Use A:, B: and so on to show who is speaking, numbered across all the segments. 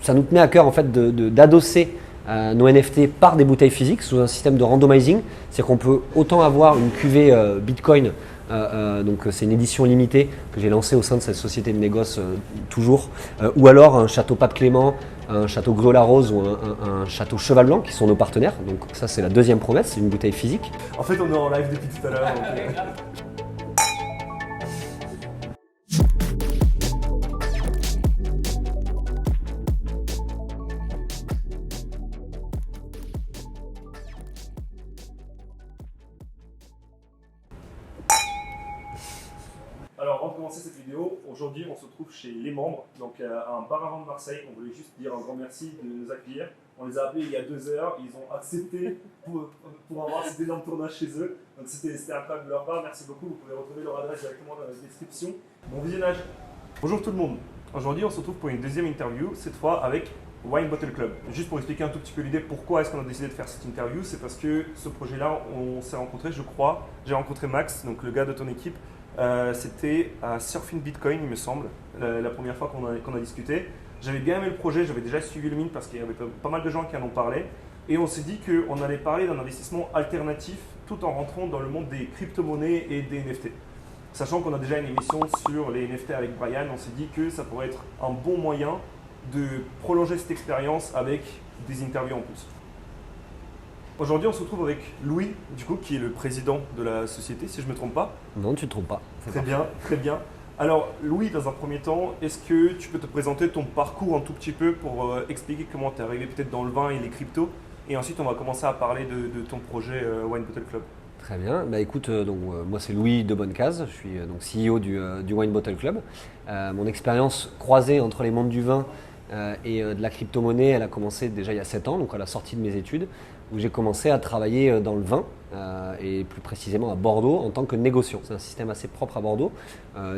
A: ça nous tenait à cœur en fait d'adosser nos NFT par des bouteilles physiques sous un système de randomizing. C'est qu'on peut autant avoir une cuvée Bitcoin, donc c'est une édition limitée que j'ai lancée au sein de cette société de négoce toujours, ou alors un château Pape Clément, un château Gros-la-Rose ou un château Cheval Blanc qui sont nos partenaires. Donc ça c'est la deuxième promesse, c'est une bouteille physique.
B: En fait on est en live depuis tout à l'heure. Alors avant de commencer cette vidéo, aujourd'hui on se trouve chez les membres, donc à un bar à vin de Marseille. On voulait juste dire un grand merci de nous accueillir. On les a appelés il y a 2 heures, ils ont accepté pour avoir cet énorme tournage chez eux. Donc c'était incroyable de leur part, merci beaucoup. Vous pouvez retrouver leur adresse directement dans la description. Bon visionnage. Bonjour tout le monde. Aujourd'hui on se retrouve pour une deuxième interview, cette fois avec Wine Bottle Club. Juste pour expliquer un tout petit peu l'idée, pourquoi est-ce qu'on a décidé de faire cette interview, c'est parce que ce projet-là, on s'est rencontré, je crois. J'ai rencontré Max, donc le gars de ton équipe. C'était à Surfing Bitcoin, il me semble, la première fois qu'on a discuté. J'avais bien aimé le projet, j'avais déjà suivi le mine parce qu'il y avait pas mal de gens qui en ont parlé. Et on s'est dit qu'on allait parler d'un investissement alternatif tout en rentrant dans le monde des crypto-monnaies et des NFT. Sachant qu'on a déjà une émission sur les NFT avec Brian, on s'est dit que ça pourrait être un bon moyen de prolonger cette expérience avec des interviews en plus. Aujourd'hui, on se retrouve avec Louis, du coup, qui est le président de la société, si je ne me trompe pas.
A: Non, tu ne te trompes pas.
B: Très bien, très bien. Alors, Louis, dans un premier temps, est-ce que tu peux te présenter ton parcours un tout petit peu pour expliquer comment tu es arrivé peut-être dans le vin et les cryptos? Et ensuite, on va commencer à parler de ton projet Wine Bottle Club.
A: Très bien. Bah, écoute, moi c'est Louis de Bonnecase, je suis donc CEO du Wine Bottle Club. Mon expérience croisée entre les mondes du vin et de la crypto-monnaie, elle a commencé déjà il y a 7 ans, donc à la sortie de mes études, où j'ai commencé à travailler dans le vin et plus précisément à Bordeaux en tant que négociant. C'est un système assez propre à Bordeaux.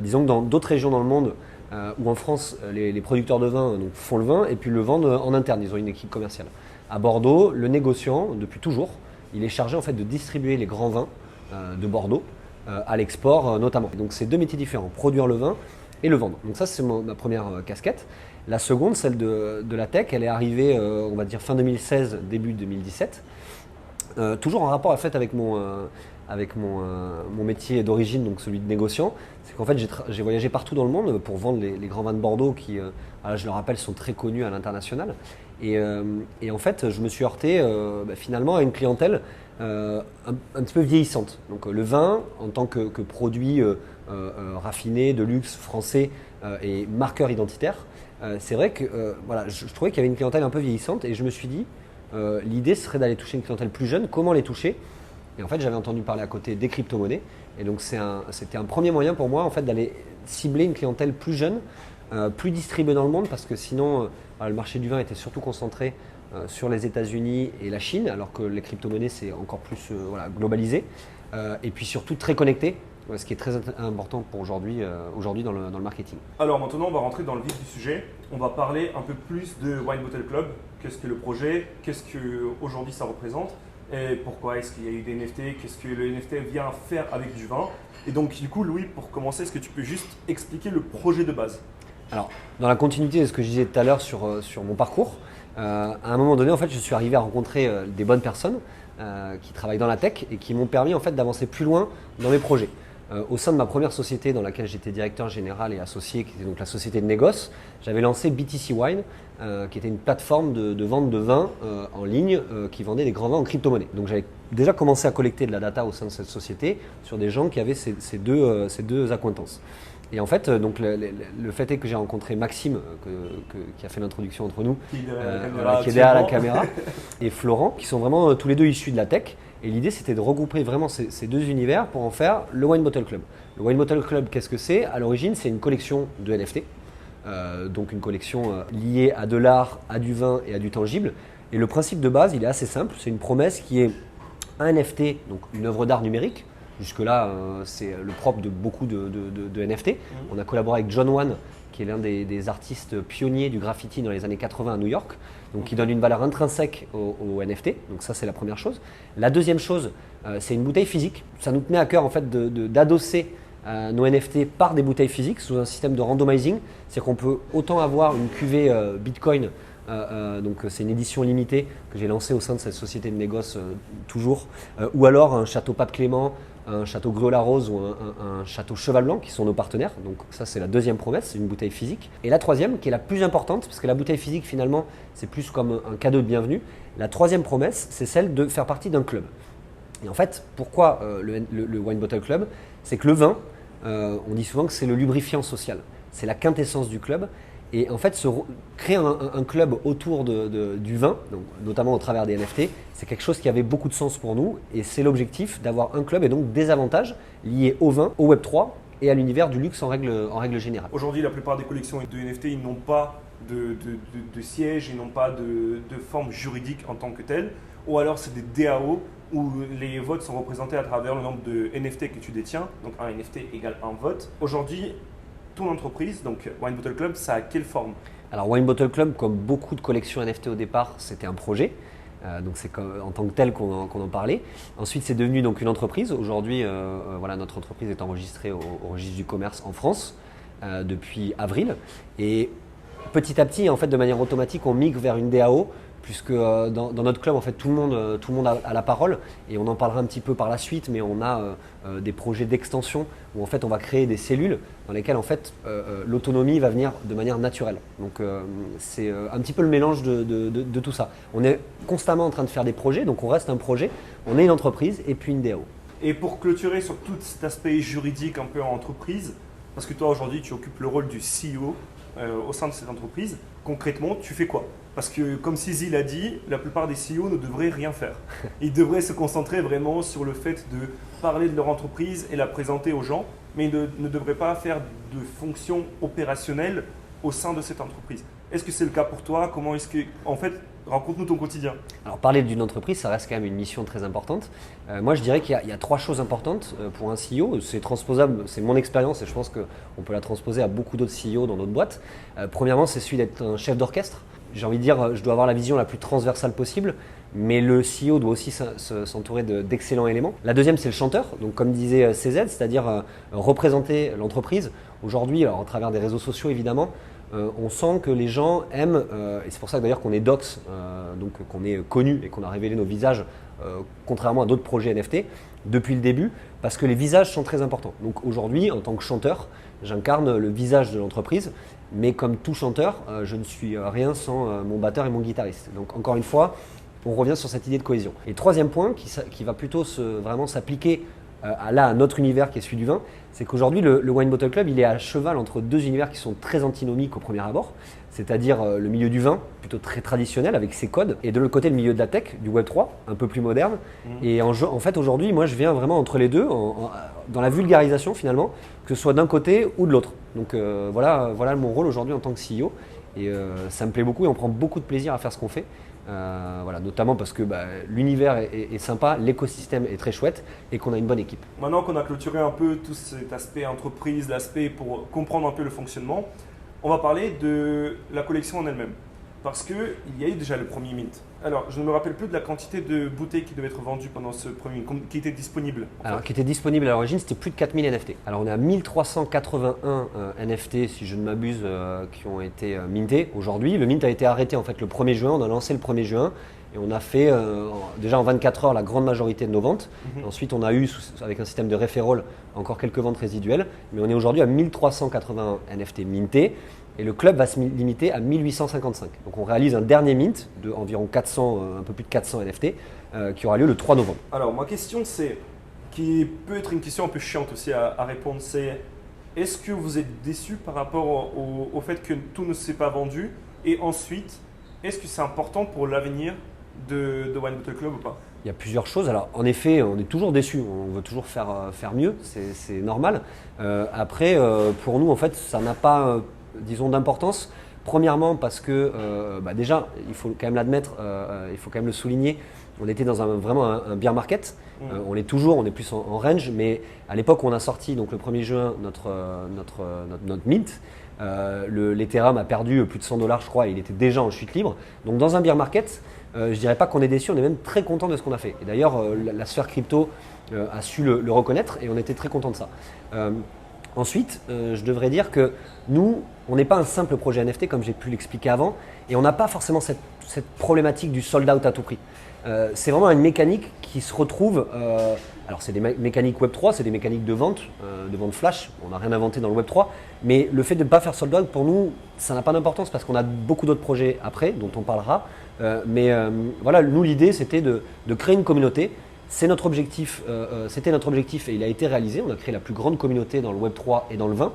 A: Disons que dans d'autres régions dans le monde ou en France, les producteurs de vin donc, font le vin et puis le vendent en interne, ils ont une équipe commerciale. À Bordeaux, le négociant, depuis toujours, il est chargé en fait de distribuer les grands vins de Bordeaux à l'export notamment. Donc c'est 2 métiers différents, produire le vin et le vendre. Donc ça c'est ma première casquette. La seconde, celle de la tech, elle est arrivée, on va dire fin 2016, début 2017. Toujours en rapport en fait avec mon métier d'origine, donc celui de négociant. C'est qu'en fait j'ai voyagé partout dans le monde pour vendre les grands vins de Bordeaux qui, je le rappelle, sont très connus à l'international. Et en fait, je me suis heurté finalement à une clientèle un petit peu vieillissante. Donc le vin, en tant que produit raffiné, de luxe, français et marqueur identitaire, c'est vrai que je trouvais qu'il y avait une clientèle un peu vieillissante et je me suis dit, l'idée serait d'aller toucher une clientèle plus jeune. Comment les toucher? Et en fait, j'avais entendu parler à côté des crypto-monnaies. Et donc, c'était un premier moyen pour moi en fait, d'aller cibler une clientèle plus jeune, plus distribuée dans le monde, parce que sinon, le marché du vin était surtout concentré sur les États-Unis et la Chine, alors que les crypto-monnaies, c'est encore plus globalisé. Et puis surtout très connecté, ce qui est très important pour aujourd'hui dans le marketing.
B: Alors maintenant, on va rentrer dans le vif du sujet. On va parler un peu plus de Wine Bottle Club. Qu'est-ce que le projet? Qu'est-ce qu'aujourd'hui ça représente? Et pourquoi est-ce qu'il y a eu des NFT? Qu'est-ce que le NFT vient faire avec du vin? Et donc du coup, Louis, pour commencer, est-ce que tu peux juste expliquer le projet de base?
A: Alors, dans la continuité de ce que je disais tout à l'heure sur mon parcours, à un moment donné, en fait, je suis arrivé à rencontrer des bonnes personnes qui travaillent dans la tech et qui m'ont permis en fait, d'avancer plus loin dans mes projets. Au sein de ma première société dans laquelle j'étais directeur général et associé, qui était donc la société de négoce, j'avais lancé BTC Wine, qui était une plateforme de vente de vin en ligne qui vendait des grands vins en crypto-monnaie. Donc j'avais déjà commencé à collecter de la data au sein de cette société sur des gens qui avaient ces deux accointances. Et en fait, donc le fait est que j'ai rencontré Maxime, qui a fait l'introduction entre nous, qui est derrière la caméra, et Florent, qui sont vraiment tous les deux issus de la tech. Et l'idée, c'était de regrouper vraiment ces deux univers pour en faire le Wine Bottle Club. Le Wine Bottle Club, qu'est-ce que c'est? À l'origine, c'est une collection de NFT, donc une collection liée à de l'art, à du vin et à du tangible. Et le principe de base, il est assez simple. C'est une promesse qui est un NFT, donc une œuvre d'art numérique. Jusque-là, c'est le propre de beaucoup de NFT. On a collaboré avec John Wan, qui est l'un des artistes pionniers du graffiti dans les années 80 à New York, donc qui donne une valeur intrinsèque au NFT. Donc ça, c'est la première chose. La deuxième chose, c'est une bouteille physique. Ça nous tenait à cœur en fait d'adosser nos NFT par des bouteilles physiques sous un système de randomizing. C'est-à-dire qu'on peut autant avoir une cuvée Bitcoin, donc c'est une édition limitée que j'ai lancée au sein de cette société de négoce toujours, ou alors un château Pape Clément, un château Gruau-la-Rose ou un château Cheval Blanc qui sont nos partenaires. Donc ça c'est la deuxième promesse, c'est une bouteille physique. Et la troisième qui est la plus importante, parce que la bouteille physique finalement c'est plus comme un cadeau de bienvenue, la troisième promesse c'est celle de faire partie d'un club. Et en fait, pourquoi le Wine Bottle Club? C'est que le vin, on dit souvent que c'est le lubrifiant social, c'est la quintessence du club. Et en fait, créer un club autour du vin, donc, notamment au travers des NFT, c'est quelque chose qui avait beaucoup de sens pour nous. Et c'est l'objectif d'avoir un club et donc des avantages liés au vin, au Web3 et à l'univers du luxe en règle générale.
B: Aujourd'hui, la plupart des collections de NFT, ils n'ont pas de siège, ils n'ont pas de forme juridique en tant que telle. Ou alors, c'est des DAO où les votes sont représentés à travers le nombre de NFT que tu détiens. Donc, un NFT égale un vote. Aujourd'hui, ton entreprise, donc Wine Bottle Club, ça a quelle forme?
A: Alors Wine Bottle Club, comme beaucoup de collections NFT au départ, c'était un projet. Donc c'est en tant que tel qu'on en parlait. Ensuite, c'est devenu donc une entreprise. Aujourd'hui, voilà, notre entreprise est enregistrée au registre du commerce en France depuis avril. Et petit à petit, en fait, de manière automatique, on migre vers une DAO. Puisque dans notre club, en fait, tout le monde a la parole et on en parlera un petit peu par la suite, mais on a des projets d'extension où en fait on va créer des cellules dans lesquelles en fait l'autonomie va venir de manière naturelle. Donc c'est un petit peu le mélange de tout ça. On est constamment en train de faire des projets, donc on reste un projet, on est une entreprise et puis une DAO.
B: Et pour clôturer sur tout cet aspect juridique un peu en entreprise, parce que toi aujourd'hui tu occupes le rôle du CEO au sein de cette entreprise, concrètement tu fais quoi? Parce que comme Sizi l'a dit, la plupart des CEO ne devraient rien faire. Ils devraient se concentrer vraiment sur le fait de parler de leur entreprise et la présenter aux gens, mais ils ne devraient pas faire de fonctions opérationnelles au sein de cette entreprise. Est-ce que c'est le cas pour toi? Comment est-ce que, en fait, raconte-nous ton quotidien.
A: Alors parler d'une entreprise, ça reste quand même une mission très importante. Moi je dirais qu'il y a trois choses importantes pour un CEO. C'est transposable, c'est mon expérience et je pense qu'on peut la transposer à beaucoup d'autres CEO dans d'autres boîtes. Premièrement, c'est celui d'être un chef d'orchestre. J'ai envie de dire, je dois avoir la vision la plus transversale possible, mais le CEO doit aussi s'entourer d'excellents éléments. La deuxième, c'est le chanteur, donc comme disait CZ, c'est-à-dire représenter l'entreprise. Aujourd'hui, à travers des réseaux sociaux évidemment, on sent que les gens aiment, et c'est pour ça d'ailleurs qu'on est Docs, donc qu'on est connu et qu'on a révélé nos visages, contrairement à d'autres projets NFT, depuis le début, parce que les visages sont très importants. Donc aujourd'hui, en tant que chanteur, j'incarne le visage de l'entreprise, mais comme tout chanteur, je ne suis rien sans mon batteur et mon guitariste. Donc encore une fois, on revient sur cette idée de cohésion. Et troisième point, qui va plutôt vraiment s'appliquer à notre univers qui est celui du vin, c'est qu'aujourd'hui le Wine Bottle Club il est à cheval entre deux univers qui sont très antinomiques au premier abord, c'est-à-dire le milieu du vin, plutôt très traditionnel avec ses codes, et de l'autre côté le milieu de la tech, du Web3, un peu plus moderne. Et en fait aujourd'hui, moi je viens vraiment entre les deux, dans la vulgarisation finalement, que ce soit d'un côté ou de l'autre. Donc voilà mon rôle aujourd'hui en tant que CEO, et ça me plaît beaucoup et on prend beaucoup de plaisir à faire ce qu'on fait. Voilà, notamment parce que l'univers est sympa, l'écosystème est très chouette et qu'on a une bonne équipe.
B: Maintenant qu'on a clôturé un peu tout cet aspect entreprise, l'aspect pour comprendre un peu le fonctionnement, on va parler de la collection en elle-même. Parce qu'il y a eu déjà le premier mint. Alors, je ne me rappelle plus de la quantité de bouteilles qui devaient être vendues pendant ce premier mint, qui était disponible.
A: Alors, qui était disponible à l'origine, c'était plus de 4000 NFT. Alors, on a 1381 NFT, si je ne m'abuse, qui ont été mintés aujourd'hui. Le mint a été arrêté en fait le 1er juin, on a lancé le 1er juin. Et on a fait déjà en 24 heures la grande majorité de nos ventes. Ensuite, on a eu, avec un système de referral, encore quelques ventes résiduelles. Mais on est aujourd'hui à 1381 NFT mintés. Et le club va se limiter à 1855. Donc on réalise un dernier mint de environ 400, un peu plus de 400 NFT qui aura lieu le 3 novembre.
B: Alors ma question c'est, qui peut être une question un peu chiante aussi à répondre, c'est est-ce que vous êtes déçu par rapport au fait que tout ne s'est pas vendu? Et ensuite, est-ce que c'est important pour l'avenir de Wine Bottle Club ou pas?
A: Il y a plusieurs choses. Alors, en effet, on est toujours déçu. On veut toujours faire mieux. C'est normal. Après, pour nous, en fait, ça n'a pas, disons, d'importance. Premièrement, parce que déjà, il faut quand même l'admettre, il faut quand même le souligner. On était dans vraiment un bear market. On l'est toujours, on est plus en range. Mais à l'époque où on a sorti, donc le 1er juin, notre mint, l'Ethereum a perdu plus de 100 $, je crois, et il était déjà en chute libre. Donc dans un bear market, je dirais pas qu'on est déçu, on est même très content de ce qu'on a fait. Et d'ailleurs, la sphère crypto a su le reconnaître et on était très content de ça. Ensuite, je devrais dire que nous, on n'est pas un simple projet NFT comme j'ai pu l'expliquer avant, et on n'a pas forcément cette problématique du sold out à tout prix. C'est vraiment une mécanique qui se retrouve, alors c'est des mécaniques Web3, c'est des mécaniques de vente flash, on n'a rien inventé dans le Web3, mais le fait de ne pas faire sold out pour nous, ça n'a pas d'importance parce qu'on a beaucoup d'autres projets après dont on parlera. Voilà, nous l'idée c'était de créer une communauté. C'est notre objectif, c'était notre objectif et il a été réalisé. On a créé la plus grande communauté dans le Web3 et dans le vin.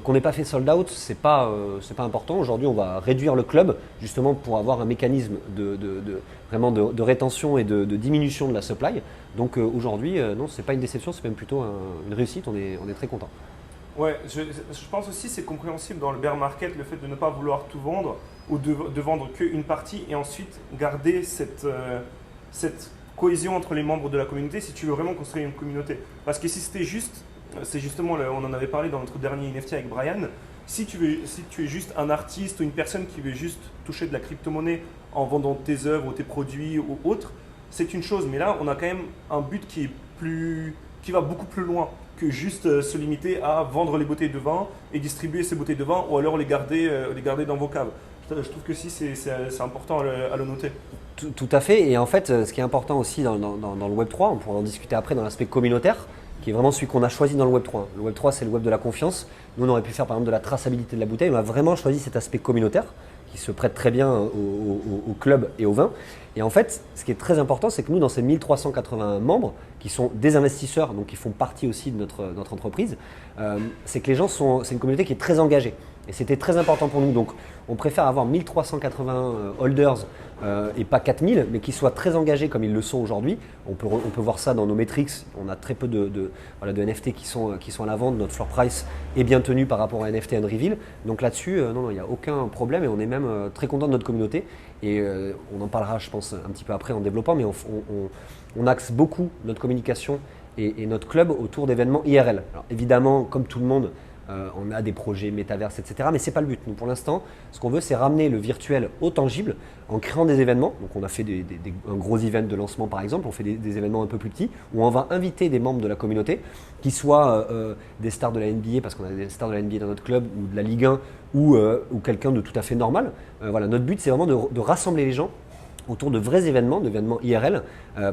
A: Qu'on n'ait pas fait sold out, c'est pas important. Aujourd'hui, on va réduire le club justement pour avoir un mécanisme vraiment de rétention et de diminution de la supply. Donc aujourd'hui, non, c'est pas une déception, c'est même plutôt une réussite. On est très content.
B: Ouais, je pense aussi c'est compréhensible dans le bear market le fait de ne pas vouloir tout vendre ou de vendre qu'une partie et ensuite garder cette cohésion entre les membres de la communauté si tu veux vraiment construire une communauté. Parce que si c'était juste, c'est justement, on en avait parlé dans notre dernier NFT avec Brian, si tu es juste un artiste ou une personne qui veut juste toucher de la crypto-monnaie en vendant tes œuvres ou tes produits ou autres, c'est une chose. Mais là, on a quand même un but qui va beaucoup plus loin que juste se limiter à vendre les bouteilles de vin et distribuer ces bouteilles de vin ou alors les garder dans vos caves. Je trouve que si c'est important à le noter.
A: Tout à fait. Et en fait, ce qui est important aussi dans le Web3, on pourra en discuter après dans l'aspect communautaire, qui est vraiment celui qu'on a choisi dans le Web3. Le Web3, c'est le web de la confiance. Nous, on aurait pu faire par exemple de la traçabilité de la bouteille. On a vraiment choisi cet aspect communautaire qui se prête très bien au club et au vin. Et en fait, ce qui est très important, c'est que nous, dans ces 1381 membres, qui sont des investisseurs, donc qui font partie aussi de notre entreprise, c'est que les gens c'est une communauté qui est très engagée. Et c'était très important pour nous. Donc, on préfère avoir 1380 holders et pas 4000, mais qui soient très engagés comme ils le sont aujourd'hui. On peut voir ça dans nos metrics. On a très peu de NFT qui sont à la vente. Notre floor price est bien tenu par rapport à NFT and Reveal. Donc là-dessus, non, il n'y a aucun problème et on est même très content de notre communauté. Et on en parlera, je pense, un petit peu après en développant, mais on axe beaucoup notre communication et notre club autour d'événements IRL. Alors évidemment, comme tout le monde, on a des projets métaverses, etc. Mais ce n'est pas le but. Nous, pour l'instant, ce qu'on veut, c'est ramener le virtuel au tangible en créant des événements. Donc, on a fait un gros event de lancement, par exemple. On fait des événements un peu plus petits où on va inviter des membres de la communauté, qui soient des stars de la NBA, parce qu'on a des stars de la NBA dans notre club, ou de la Ligue 1, ou quelqu'un de tout à fait normal. Voilà, notre but, c'est vraiment de rassembler les gens autour de vrais événements, d'événements IRL,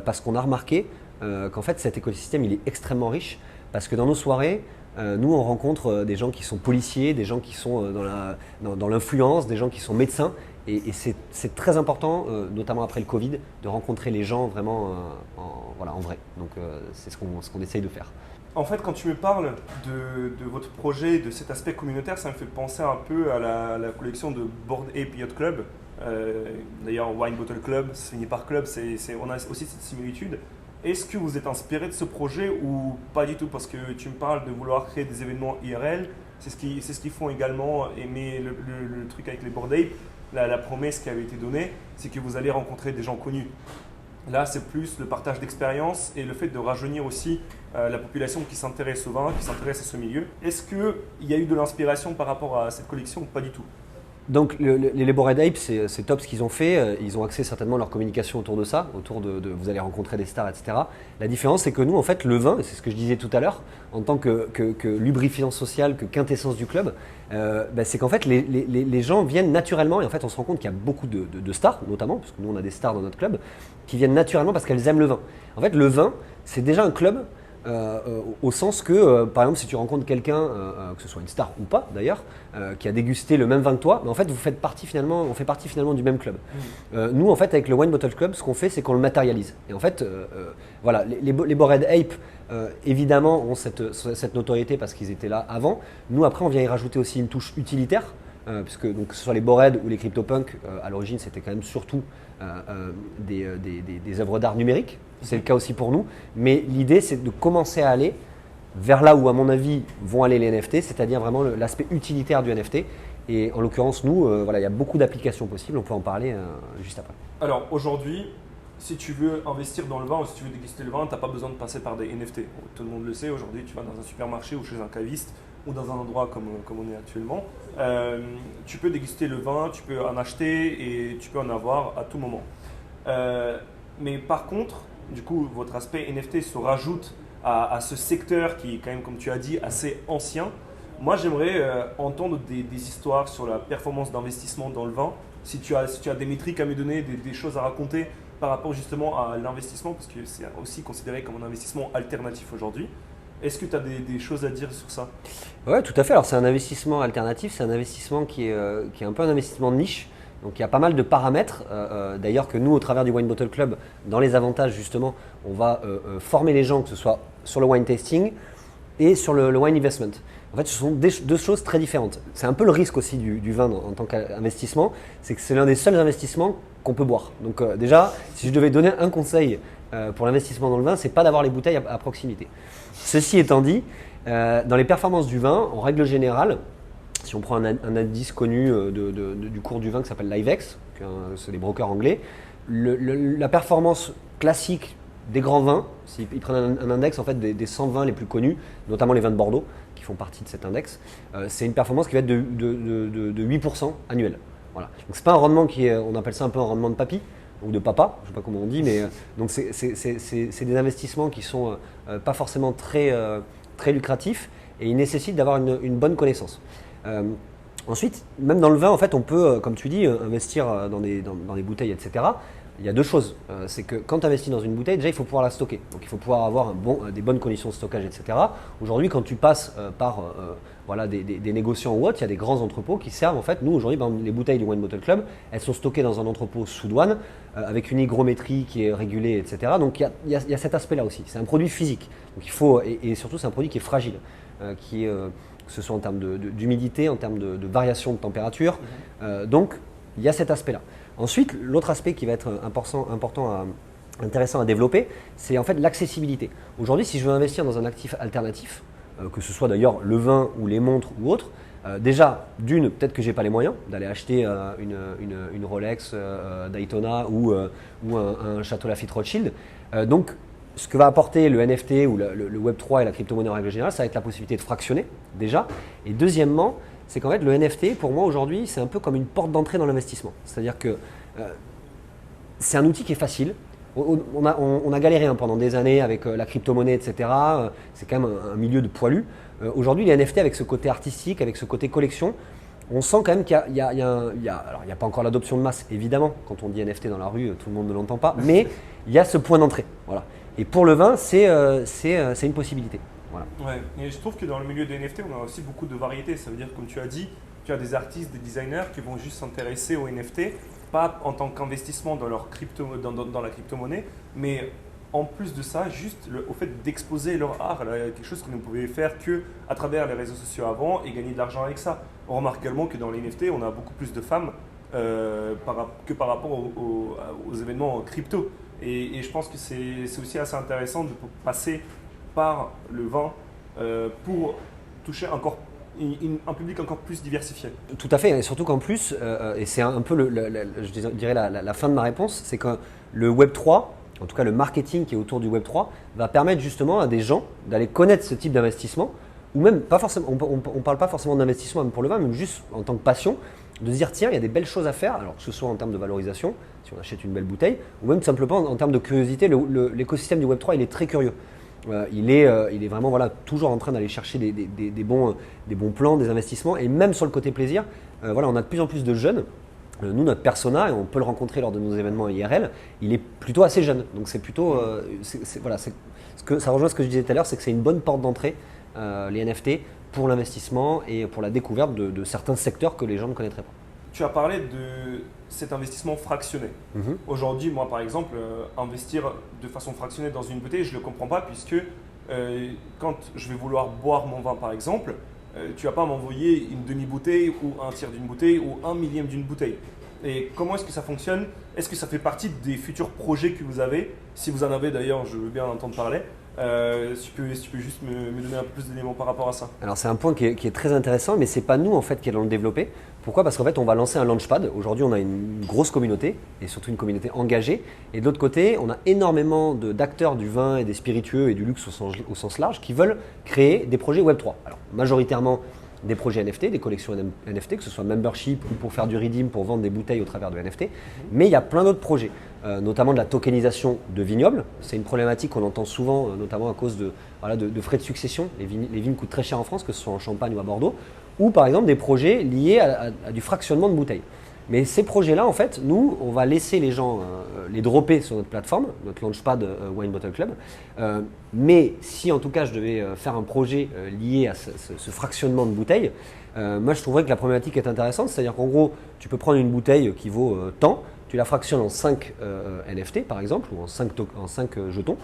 A: parce qu'on a remarqué qu'en fait, cet écosystème, il est extrêmement riche, parce que dans nos soirées, nous, on rencontre des gens qui sont policiers, des gens qui sont dans l'influence, des gens qui sont médecins. Et c'est très important, notamment après le Covid, de rencontrer les gens vraiment en vrai. Donc, c'est ce qu'on essaye de faire.
B: En fait, quand tu me parles de votre projet, de cet aspect communautaire, ça me fait penser un peu à la collection de Bored Ape Yacht Club. D'ailleurs, Wine Bottle Club, c'est signé par Club, on a aussi cette similitude. Est-ce que vous êtes inspiré de ce projet ou pas du tout? Parce que tu me parles de vouloir créer des événements IRL, c'est ce qu'ils font également. Mais le truc avec les Bored Ape, la promesse qui avait été donnée, c'est que vous allez rencontrer des gens connus. Là, c'est plus le partage d'expérience et le fait de rajeunir aussi la population qui s'intéresse au vin, qui s'intéresse à ce milieu. Est-ce qu'il y a eu de l'inspiration par rapport à cette collection ou pas du tout?
A: Donc les Bored Ape, c'est top ce qu'ils ont fait. Ils ont axé certainement leur communication autour de ça, autour de vous allez rencontrer des stars, etc. La différence, c'est que nous, en fait, le vin, et c'est ce que je disais tout à l'heure, en tant que lubrifiant social, que quintessence du club, c'est qu'en fait, les gens viennent naturellement, et en fait, on se rend compte qu'il y a beaucoup de stars, notamment, parce que nous, on a des stars dans notre club, qui viennent naturellement parce qu'elles aiment le vin. En fait, le vin, c'est déjà un club. Au sens que, par exemple, si tu rencontres quelqu'un, que ce soit une star ou pas d'ailleurs, qui a dégusté le même vin que toi, mais en fait, on fait partie finalement du même club. Nous, en fait, avec le Wine Bottle Club, ce qu'on fait, c'est qu'on le matérialise. Et en fait, voilà, les Bored Ape, évidemment, ont cette notoriété parce qu'ils étaient là avant. Nous, après, on vient y rajouter aussi une touche utilitaire. Puisque donc, que ce soit les Bored ou les CryptoPunk, à l'origine c'était quand même surtout des œuvres d'art numériques. C'est le cas aussi pour nous. Mais l'idée c'est de commencer à aller vers là où à mon avis vont aller les NFT, c'est-à-dire vraiment l'aspect utilitaire du NFT. Et en l'occurrence nous, voilà, il y a beaucoup d'applications possibles, on peut en parler juste après.
B: Alors aujourd'hui, si tu veux investir dans le vin ou si tu veux déguster le vin, tu n'as pas besoin de passer par des NFT. Tout le monde le sait, aujourd'hui tu vas dans un supermarché ou chez un caviste ou dans un endroit comme on est actuellement, tu peux déguster le vin, tu peux en acheter et tu peux en avoir à tout moment. Mais par contre, du coup, votre aspect NFT se rajoute à ce secteur qui est quand même, comme tu as dit, assez ancien. Moi, j'aimerais entendre des histoires sur la performance d'investissement dans le vin. Si tu as des métriques à me donner, des choses à raconter par rapport justement à l'investissement, parce que c'est aussi considéré comme un investissement alternatif aujourd'hui. Est-ce que tu as des choses à dire sur ça?
A: Ouais, tout à fait. Alors c'est un investissement alternatif, c'est un investissement qui est un peu un investissement de niche. Donc il y a pas mal de paramètres, d'ailleurs que nous au travers du Wine Bottle Club, dans les avantages justement, on va former les gens, que ce soit sur le wine tasting et sur le wine investment. En fait, ce sont deux choses très différentes. C'est un peu le risque aussi du vin en tant qu'investissement, c'est que c'est l'un des seuls investissements qu'on peut boire. Donc déjà, si je devais donner un conseil pour l'investissement dans le vin, c'est pas d'avoir les bouteilles à proximité. Ceci étant dit, dans les performances du vin, en règle générale, si on prend un indice connu du cours du vin qui s'appelle l'IVEX, c'est des brokers anglais, la performance classique des grands vins, s'ils prennent un index en fait, des 100 vins les plus connus, notamment les vins de Bordeaux, qui font partie de cet index, c'est une performance qui va être de 8% annuel. Voilà. Donc c'est pas un rendement on appelle ça un peu un rendement de papy, ou de papa, je ne sais pas comment on dit, mais donc c'est des investissements qui sont pas forcément très lucratifs et ils nécessitent d'avoir une bonne connaissance. Ensuite, même dans le vin, en fait, on peut, comme tu dis, investir dans des bouteilles, etc. Il y a deux choses. C'est que quand tu investis dans une bouteille, déjà, il faut pouvoir la stocker. Donc, il faut pouvoir avoir des bonnes conditions de stockage, etc. Aujourd'hui, quand tu passes par des négociants ou autres, il y a des grands entrepôts qui servent. En fait, nous, aujourd'hui, les bouteilles du Wine Bottle Club, elles sont stockées dans un entrepôt sous douane avec une hygrométrie qui est régulée, etc. Donc, il y a cet aspect-là aussi. C'est un produit physique. Donc, il faut, et surtout, c'est un produit qui est fragile, que ce soit en termes d'humidité, en termes de variation de température. Donc, il y a cet aspect-là. Ensuite, l'autre aspect qui va être intéressant à développer, c'est en fait l'accessibilité. Aujourd'hui, si je veux investir dans un actif alternatif, que ce soit d'ailleurs le vin ou les montres ou autre, déjà, peut-être que je n'ai pas les moyens d'aller acheter une Rolex Daytona ou un Château Lafite Rothschild. Donc, ce que va apporter le NFT ou le Web3 et la crypto-monnaie en règle générale, ça va être la possibilité de fractionner déjà. Et deuxièmement, c'est qu'en fait le NFT, pour moi aujourd'hui, c'est un peu comme une porte d'entrée dans l'investissement. C'est-à-dire que c'est un outil qui est facile. On a galéré pendant des années avec la crypto-monnaie, etc. C'est quand même un milieu de poilus. Aujourd'hui, les NFT avec ce côté artistique, avec ce côté collection, on sent quand même qu'il y a, alors il n'y a pas encore l'adoption de masse, évidemment. Quand on dit NFT dans la rue, tout le monde ne l'entend pas. Mais il y a ce point d'entrée. Voilà. Et pour le vin, c'est une possibilité. Voilà.
B: Ouais, et je trouve que dans le milieu des NFT, on a aussi beaucoup de variétés. Ça veut dire, comme tu as dit, tu as des artistes, des designers qui vont juste s'intéresser aux NFT, pas en tant qu'investissement dans la crypto-monnaie, mais en plus de ça, juste au fait d'exposer leur art, quelque chose qu'ils ne pouvaient faire qu'à travers les réseaux sociaux avant et gagner de l'argent avec ça. On remarque également que dans les NFT, on a beaucoup plus de femmes que par rapport aux événements crypto. Et je pense que c'est aussi assez intéressant de passer par le vin pour toucher un public encore plus diversifié.
A: Tout à fait, et surtout qu'en plus, et c'est un peu je dirais la fin de ma réponse, c'est que le Web3, en tout cas le marketing qui est autour du Web3, va permettre justement à des gens d'aller connaître ce type d'investissement, ou même pas forcément, on ne parle pas forcément d'investissement même pour le vin, mais juste en tant que passion, de se dire tiens, il y a des belles choses à faire, alors que ce soit en termes de valorisation, si on achète une belle bouteille, ou même tout simplement en termes de curiosité. L'écosystème du Web3, il est très curieux. Il est vraiment toujours en train d'aller chercher des bons plans, des investissements, et même sur le côté plaisir, on a de plus en plus de jeunes. Nous, notre persona, et on peut le rencontrer lors de nos événements IRL, il est plutôt assez jeune. Donc c'est plutôt, ça rejoint ce que je disais tout à l'heure, c'est que c'est une bonne porte d'entrée, les NFT, pour l'investissement et pour la découverte de certains secteurs que les gens ne connaîtraient pas.
B: Tu as parlé de cet investissement fractionné. Aujourd'hui, moi par exemple, investir de façon fractionnée dans une bouteille, je ne le comprends pas puisque quand je vais vouloir boire mon vin par exemple, tu ne vas pas m'envoyer une demi-bouteille ou un tiers d'une bouteille ou un millième d'une bouteille. Et comment est-ce que ça fonctionne? Est-ce que ça fait partie des futurs projets que vous avez? Si vous en avez d'ailleurs, je veux bien en entendre parler. Si tu peux juste me donner un peu plus d'éléments par rapport à ça.
A: Alors c'est un point qui est très intéressant, mais ce n'est pas nous en fait qui allons le développer. Pourquoi? Parce qu'en fait on va lancer un launchpad. Aujourd'hui on a une grosse communauté et surtout une communauté engagée. Et de l'autre côté on a énormément d'acteurs du vin et des spiritueux et du luxe au sens large qui veulent créer des projets Web3. Alors majoritairement des projets NFT, des collections NFT, que ce soit membership ou pour faire du redeem, pour vendre des bouteilles au travers de NFT. Mais il y a plein d'autres projets. notamment de la tokenisation de vignobles. C'est une problématique qu'on entend souvent, notamment à cause de frais de succession. Les vignes coûtent très cher en France, que ce soit en Champagne ou à Bordeaux, ou par exemple des projets liés à du fractionnement de bouteilles. Mais ces projets-là, en fait, nous, on va laisser les gens les dropper sur notre plateforme, notre Launchpad Wine Bottle Club. Mais si en tout cas je devais faire un projet lié à ce fractionnement de bouteilles, moi je trouverais que la problématique est intéressante. C'est-à-dire qu'en gros, tu peux prendre une bouteille qui vaut tant, tu la fractionnes en 5 NFT par exemple, ou en 5 jetons.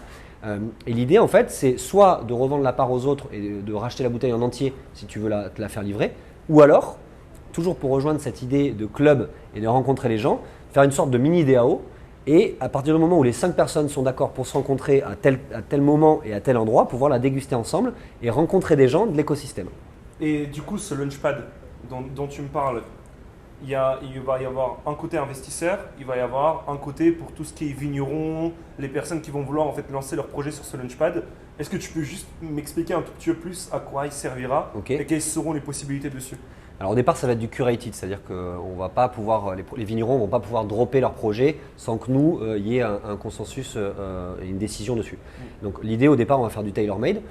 A: Et l'idée en fait, c'est soit de revendre la part aux autres et de racheter la bouteille en entier si tu veux te la faire livrer, ou alors toujours pour rejoindre cette idée de club et de rencontrer les gens, faire une sorte de mini DAO et à partir du moment où les 5 personnes sont d'accord pour se rencontrer à tel moment et à tel endroit, pouvoir la déguster ensemble et rencontrer des gens de l'écosystème.
B: Et du coup, ce Launchpad dont tu me parles, il va y avoir un côté investisseur, il va y avoir un côté pour tout ce qui est vigneron, les personnes qui vont vouloir en fait lancer leur projet sur ce Launchpad. Est-ce que tu peux juste m'expliquer un tout petit peu plus à quoi il servira et quelles seront les possibilités dessus?
A: Alors au départ, ça va être du curated, c'est-à-dire que les vignerons ne vont pas pouvoir dropper leur projet sans que nous, il y ait un consensus et une décision dessus. Donc l'idée au départ, on va faire du tailor-made.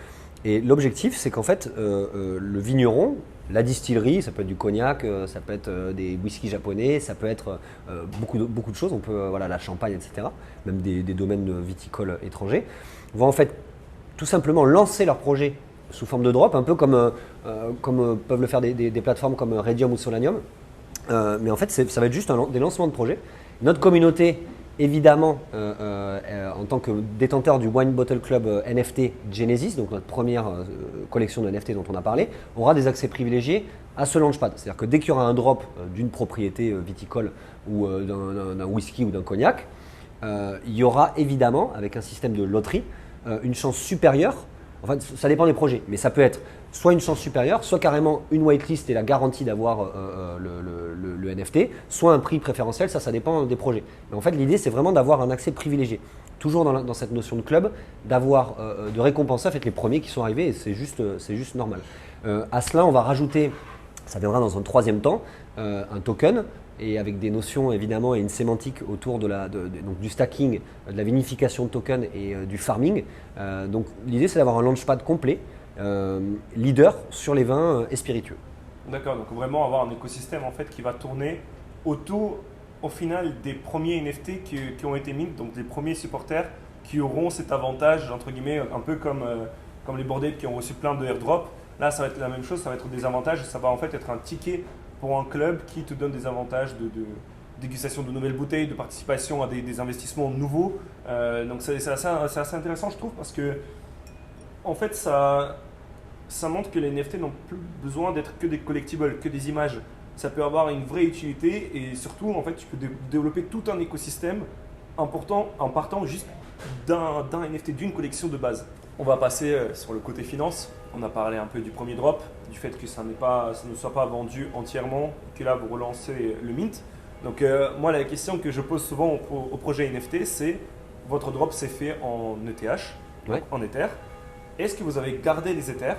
A: Et l'objectif, c'est qu'en fait, le vigneron, la distillerie, ça peut être du cognac, ça peut être des whiskies japonais, ça peut être beaucoup de choses, on peut, la champagne, etc., même des domaines viticoles étrangers, vont en fait tout simplement lancer leur projet sous forme de drop, un peu comme peuvent le faire des plateformes comme Radium ou Solanium. Mais en fait, ça va être juste des lancements de projets. Notre communauté, évidemment, en tant que détenteur du Wine Bottle Club NFT Genesis, donc notre première collection de NFT dont on a parlé, aura des accès privilégiés à ce Launchpad. C'est-à-dire que dès qu'il y aura un drop d'une propriété viticole ou d'un whisky ou d'un cognac, il y aura évidemment, avec un système de loterie, une chance supérieure. Enfin, ça dépend des projets, mais ça peut être soit une chance supérieure, soit carrément une whitelist et la garantie d'avoir le NFT, soit un prix préférentiel, ça dépend des projets. Mais en fait, l'idée, c'est vraiment d'avoir un accès privilégié. Toujours dans cette notion de club, de récompenser en fait, les premiers qui sont arrivés, et c'est juste normal. À cela, on va rajouter, ça viendra dans un troisième temps, un token, et avec des notions évidemment et une sémantique autour donc du stacking, de la vinification de tokens et du farming. Donc l'idée c'est d'avoir un launchpad complet, leader sur les vins et spiritueux.
B: D'accord, donc vraiment avoir un écosystème en fait qui va tourner autour au final des premiers NFT qui ont été mints, donc des premiers supporters qui auront cet avantage entre guillemets un peu comme les Bored Ape qui ont reçu plein de airdrops. Là ça va être la même chose, ça va être des avantages, ça va en fait être un ticket pour un club qui te donne des avantages de dégustation de nouvelles bouteilles, de participation à des investissements nouveaux. Donc c'est assez intéressant je trouve parce que en fait ça montre que les NFT n'ont plus besoin d'être que des collectibles, que des images. Ça peut avoir une vraie utilité et surtout en fait tu peux développer tout un écosystème important en partant juste d'un NFT, d'une collection de base. On va passer sur le côté finance. On a parlé un peu du premier drop, du fait que ça ne soit pas vendu entièrement, que là vous relancez le mint. Donc moi la question que je pose souvent au projet NFT, c'est votre drop s'est fait en ETH, en Ether. Est-ce que vous avez gardé les Ethers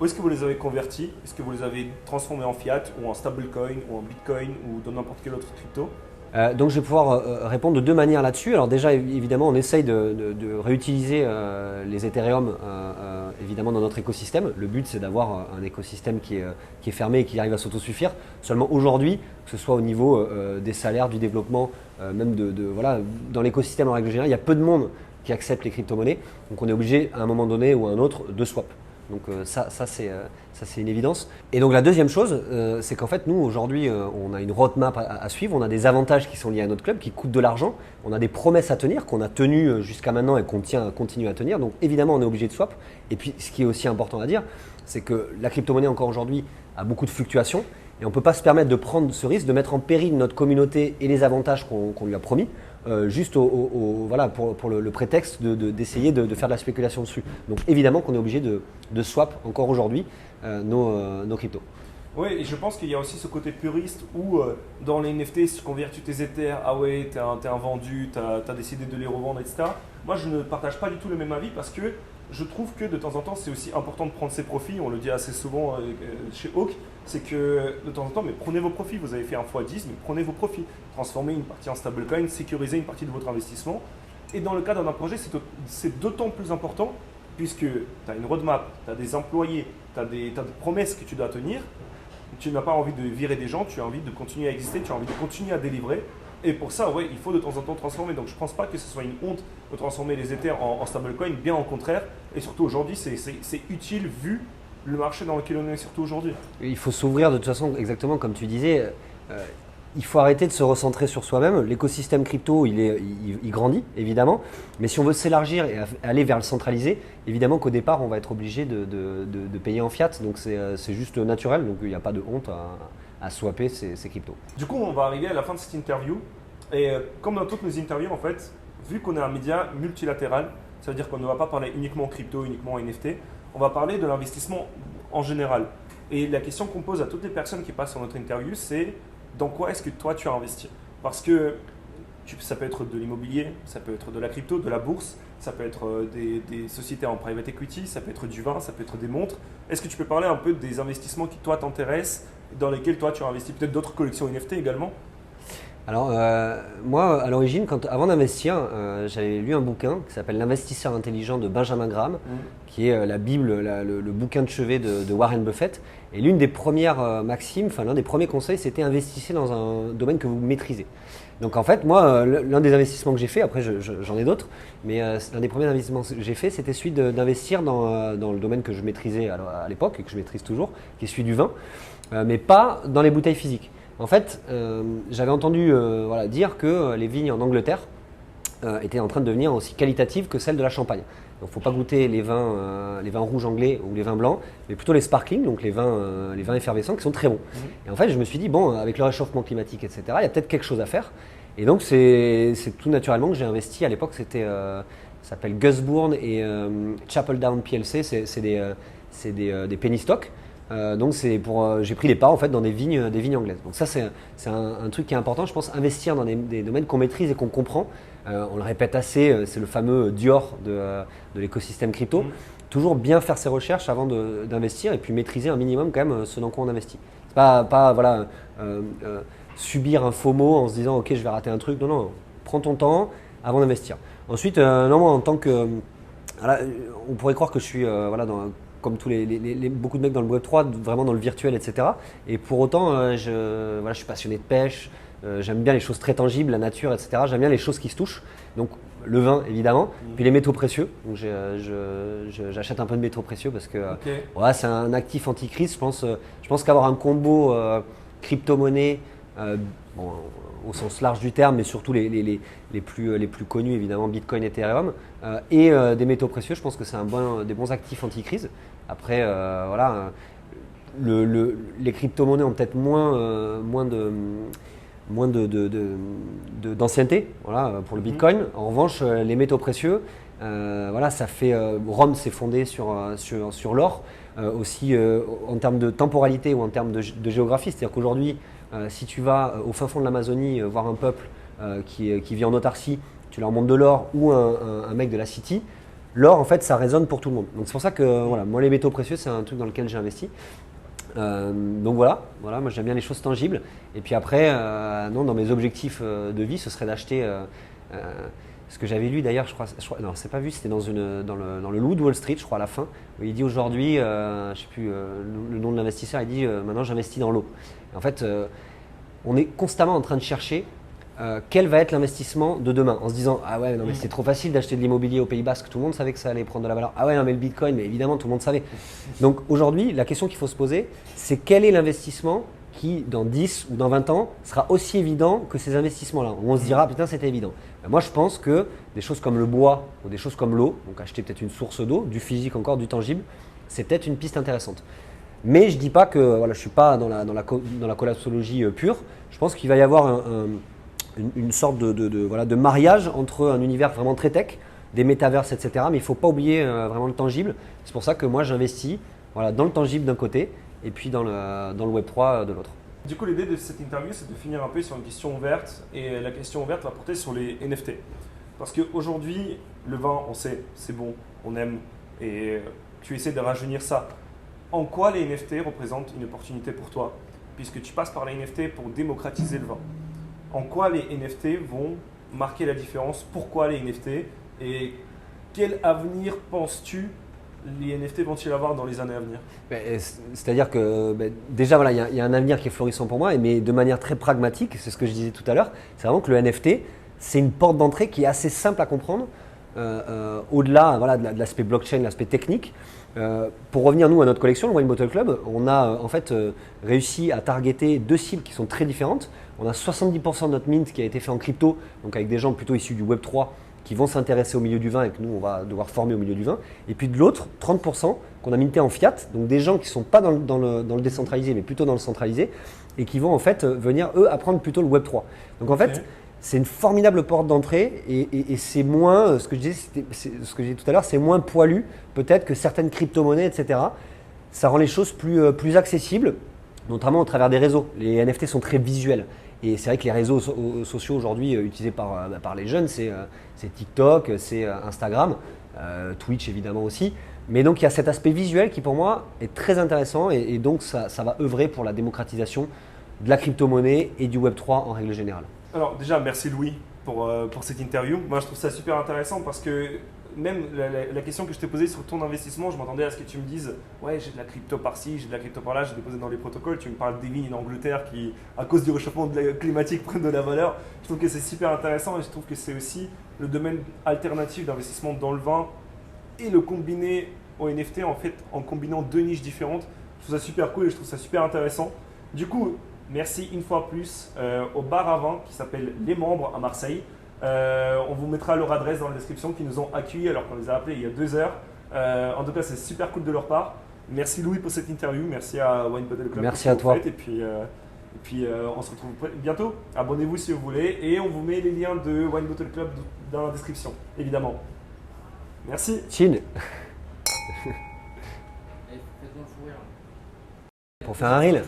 B: ou est-ce que vous les avez convertis? Est-ce que vous les avez transformés en fiat ou en stablecoin ou en bitcoin ou dans n'importe quel autre crypto?
A: Donc je vais pouvoir répondre de deux manières là-dessus. Alors déjà évidemment on essaye de réutiliser les Ethereum évidemment dans notre écosystème. Le but c'est d'avoir un écosystème qui est fermé et qui arrive à s'autosuffire. Seulement aujourd'hui, que ce soit au niveau des salaires, du développement, même dans l'écosystème en règle générale, il y a peu de monde qui accepte les crypto-monnaies. Donc on est obligé à un moment donné ou à un autre de swap. Donc ça c'est une évidence. Et donc la deuxième chose, c'est qu'en fait nous aujourd'hui on a une roadmap à suivre, on a des avantages qui sont liés à notre club, qui coûtent de l'argent, on a des promesses à tenir qu'on a tenues jusqu'à maintenant et qu'on continue à tenir. Donc évidemment on est obligé de swap. Et puis ce qui est aussi important à dire, c'est que la crypto-monnaie encore aujourd'hui a beaucoup de fluctuations et on ne peut pas se permettre de prendre ce risque de mettre en péril notre communauté et les avantages qu'on lui a promis. Juste pour le prétexte d'essayer de faire de la spéculation dessus. Donc évidemment qu'on est obligé de swap encore aujourd'hui nos cryptos.
B: Oui, et je pense qu'il y a aussi ce côté puriste où dans les NFT, si tu convertis tes Ethers, ah ouais, t'es un vendu, t'as décidé de les revendre, etc. Moi, je ne partage pas du tout le même avis parce que je trouve que de temps en temps, c'est aussi important de prendre ses profits. On le dit assez souvent chez Hawk, c'est que de temps en temps, mais prenez vos profits. Vous avez fait un x10, mais prenez vos profits. Transformez une partie en stablecoin, sécurisez une partie de votre investissement. Et dans le cadre d'un projet, c'est d'autant plus important puisque tu as une roadmap, tu as des employés, tu as des promesses que tu dois tenir. Tu n'as pas envie de virer des gens, tu as envie de continuer à exister, tu as envie de continuer à délivrer. Et pour ça, ouais, il faut de temps en temps transformer. Donc je ne pense pas que ce soit une honte de transformer les Ethers en stablecoin, bien au contraire. Et surtout aujourd'hui, c'est utile vu le marché dans lequel on est, surtout aujourd'hui.
A: Il faut s'ouvrir de toute façon, exactement comme tu disais. Il faut arrêter de se recentrer sur soi-même. L'écosystème crypto, il grandit, évidemment. Mais si on veut s'élargir et aller vers le centralisé, évidemment qu'au départ, on va être obligé de payer en fiat. Donc c'est juste naturel. Donc il n'y a pas de honte à swapper ces cryptos.
B: Du coup, on va arriver à la fin de cette interview. Et comme dans toutes nos interviews, en fait, vu qu'on est un média multilatéral, ça veut dire qu'on ne va pas parler uniquement crypto, uniquement NFT, on va parler de l'investissement en général. Et la question qu'on pose à toutes les personnes qui passent sur notre interview, c'est dans quoi est-ce que toi tu as investi? Parce que ça peut être de l'immobilier, ça peut être de la crypto, de la bourse, ça peut être des sociétés en private equity, ça peut être du vin, ça peut être des montres. Est-ce que tu peux parler un peu des investissements qui toi t'intéressent, dans lesquels toi tu as investi? Peut-être d'autres collections NFT également?
A: Alors moi, à l'origine, avant d'investir, j'avais lu un bouquin qui s'appelle L'investisseur intelligent de Benjamin Graham, qui est la Bible, le bouquin de chevet de Warren Buffett. Et l'une des premières maximes, enfin l'un des premiers conseils, c'était investissez dans un domaine que vous maîtrisez. Donc en fait, moi, l'un des investissements que j'ai fait, après j'en ai d'autres, mais l'un des premiers investissements que j'ai fait, c'était celui d'investir dans le domaine que je maîtrisais à l'époque et que je maîtrise toujours, qui est celui du vin, mais pas dans les bouteilles physiques. En fait, j'avais entendu dire que les vignes en Angleterre étaient en train de devenir aussi qualitatives que celles de la Champagne. Donc, il ne faut pas goûter les vins rouges anglais ou les vins blancs, mais plutôt les sparkling, donc les vins effervescents qui sont très bons. Et en fait, je me suis dit, bon, avec le réchauffement climatique, etc., il y a peut-être quelque chose à faire. Et donc, c'est tout naturellement que j'ai investi. À l'époque, ça s'appelle Gusbourne et Chapel Down PLC, c'est des penny stocks. Donc j'ai pris les parts en fait dans des vignes anglaises. Donc ça c'est un truc qui est important, je pense, investir dans des domaines qu'on maîtrise et qu'on comprend. On le répète assez, c'est le fameux Dior de l'écosystème crypto. Toujours bien faire ses recherches avant d'investir et puis maîtriser un minimum quand même ce dans quoi on investit. C'est pas subir un FOMO en se disant ok je vais rater un truc. Non, prends ton temps avant d'investir. Ensuite, non, moi en tant que on pourrait croire que je suis comme beaucoup de mecs dans le Web3, vraiment dans le virtuel, etc. Et pour autant, je suis passionné de pêche, j'aime bien les choses très tangibles, la nature, etc. J'aime bien les choses qui se touchent. Donc le vin, évidemment, puis les métaux précieux. Donc j'achète un peu de métaux précieux parce que c'est un actif anti-crise. Je pense qu'avoir un combo crypto-monnaie, au sens large du terme, mais surtout les plus connus, évidemment, Bitcoin, Ethereum, et des métaux précieux, je pense que c'est des bons actifs anti-crise. Après, les crypto-monnaies ont peut-être moins d'ancienneté pour le Bitcoin. En revanche, les métaux précieux, Rome s'est fondé sur l'or, aussi en termes de temporalité ou en termes de géographie. C'est-à-dire qu'aujourd'hui, si tu vas au fin fond de l'Amazonie voir un peuple qui vit en autarcie, tu leur montres de l'or ou un mec de la City, l'or en fait ça résonne pour tout le monde. Donc c'est pour ça que moi les métaux précieux c'est un truc dans lequel j'ai investi. Donc voilà, moi j'aime bien les choses tangibles. Et puis après, dans mes objectifs de vie, ce serait d'acheter ce que j'avais lu d'ailleurs, je crois non c'est pas vu, c'était dans le Loup de Wall Street, je crois à la fin, où il dit aujourd'hui, je sais plus le nom de l'investisseur, il dit maintenant j'investis dans l'eau. En fait, on est constamment en train de chercher quel va être l'investissement de demain, en se disant ah ouais non mais c'est trop facile d'acheter de l'immobilier au Pays Basque, tout le monde savait que ça allait prendre de la valeur. Ah ouais non mais le Bitcoin, mais évidemment tout le monde savait. Donc aujourd'hui, la question qu'il faut se poser, c'est quel est l'investissement qui dans 10 ou dans 20 ans sera aussi évident que ces investissements-là, où on se dira putain c'était évident. Moi je pense que des choses comme le bois ou des choses comme l'eau, donc acheter peut-être une source d'eau, du physique encore, du tangible, c'est peut-être une piste intéressante. Mais je ne dis pas que je ne suis pas dans la collapsologie pure. Je pense qu'il va y avoir une sorte de mariage entre un univers vraiment très tech, des métaverses, etc. Mais il ne faut pas oublier vraiment le tangible. C'est pour ça que moi j'investis dans le tangible d'un côté et puis dans le Web3 de l'autre.
B: Du coup, l'idée de cette interview, c'est de finir un peu sur une question ouverte. Et la question ouverte va porter sur les NFT. Parce qu'aujourd'hui, le vin, on sait, c'est bon, on aime, et tu essaies de rajeunir ça. En quoi les NFT représentent une opportunité pour toi, puisque tu passes par les NFT pour démocratiser le vin? En quoi les NFT vont marquer la différence? Pourquoi les NFT? Et quel avenir penses-tu les NFT vont-ils avoir dans les années à venir?
A: C'est-à-dire que déjà, voilà, il y a un avenir qui est florissant pour moi, mais de manière très pragmatique, c'est ce que je disais tout à l'heure, c'est vraiment que le NFT, c'est une porte d'entrée qui est assez simple à comprendre, au-delà voilà, de l'aspect blockchain, l'aspect technique. Pour revenir nous à notre collection, le Wine Bottle Club, on a en fait réussi à targeter deux cibles qui sont très différentes. On a 70% de notre mint qui a été fait en crypto, donc avec des gens plutôt issus du Web3 qui vont s'intéresser au milieu du vin et que nous on va devoir former au milieu du vin. Et puis de l'autre, 30% qu'on a minté en fiat, donc des gens qui ne sont pas dans le décentralisé mais plutôt dans le centralisé et qui vont en fait venir eux apprendre plutôt le Web3. Donc en fait, c'est une formidable porte d'entrée et c'est moins, ce que je disais tout à l'heure, c'est moins poilu peut-être que certaines crypto-monnaies, etc. Ça rend les choses plus accessibles, notamment au travers des réseaux. Les NFT sont très visuels. Et c'est vrai que les réseaux sociaux aujourd'hui utilisés par les jeunes, c'est TikTok, c'est Instagram, Twitch évidemment aussi. Mais donc il y a cet aspect visuel qui pour moi est très intéressant et donc ça va œuvrer pour la démocratisation de la crypto-monnaie et du Web3 en règle générale.
B: Alors déjà, merci Louis pour cette interview. Moi, je trouve ça super intéressant parce que même la question que je t'ai posée sur ton investissement, je m'attendais à ce que tu me dises « Ouais, j'ai de la crypto par-ci, j'ai de la crypto par-là, j'ai déposé dans les protocoles. » Tu me parles des vignes en Angleterre qui, à cause du réchauffement climatique, prennent de la valeur. Je trouve que c'est super intéressant et je trouve que c'est aussi le domaine alternatif d'investissement dans le vin et le combiner au NFT en fait en combinant deux niches différentes. Je trouve ça super cool et je trouve ça super intéressant. Du coup, merci une fois plus au bar à vin qui s'appelle Les Membres à Marseille. On vous mettra leur adresse dans la description, qui nous ont accueillis alors qu'on les a appelés il y a 2 heures. En tout cas, c'est super cool de leur part. Merci Louis pour cette interview. Merci à Wine Bottle Club.
A: Merci à toi.
B: Et puis, on se retrouve bientôt. Abonnez-vous si vous voulez. Et on vous met les liens de Wine Bottle Club dans la description, évidemment. Merci.
A: Chin. Pour faire un reel.